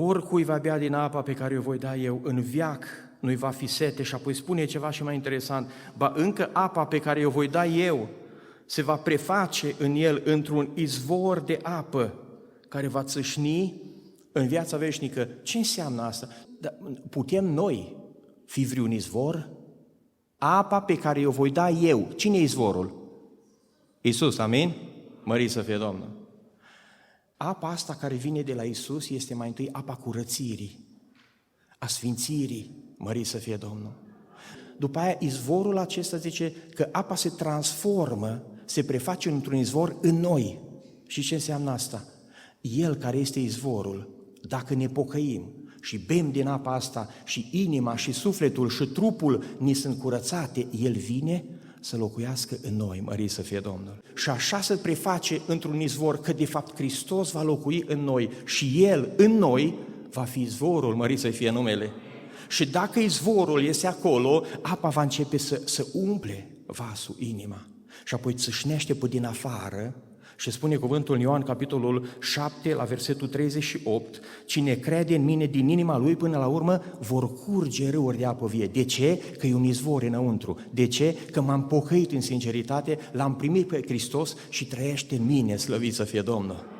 oricui va bea din apa pe care o voi da eu, în veac nu-i va fi sete. Și apoi spune ceva și mai interesant, ba încă apa pe care o voi da eu se va preface în el într-un izvor de apă care va țâșni în viața veșnică. Ce înseamnă asta? Putem noi fi vreun izvor? Apa pe care o voi da eu. Cine e izvorul? Iisus, amin? Mărit să fie Domnul. Apa asta care vine de la Iisus este mai întâi apa curățirii, a sfințirii, mărit să fie Domnul. După aia, izvorul acesta zice că apa se transformă, se preface într-un izvor în noi. Și ce înseamnă asta? El care este izvorul, dacă ne pocăim și bem din apa asta și inima și sufletul și trupul ni sunt curățate, El vine să locuiască în noi, mărit să fie Domnul. Și așa se preface într-un izvor că de fapt Hristos va locui în noi și El în noi va fi izvorul, mărit să fie numele. Și dacă izvorul este acolo, apa va începe să umple vasul, inima. Și apoi țâșnește pe din afară și spune cuvântul în Ioan, capitolul 7, la versetul 38, cine crede în mine din inima lui până la urmă vor curge râuri de apă vie. De ce? Că e un izvor înăuntru. De ce? Că m-am pocăit în sinceritate, l-am primit pe Hristos și trăiește în mine, slăvit să fie Domnul.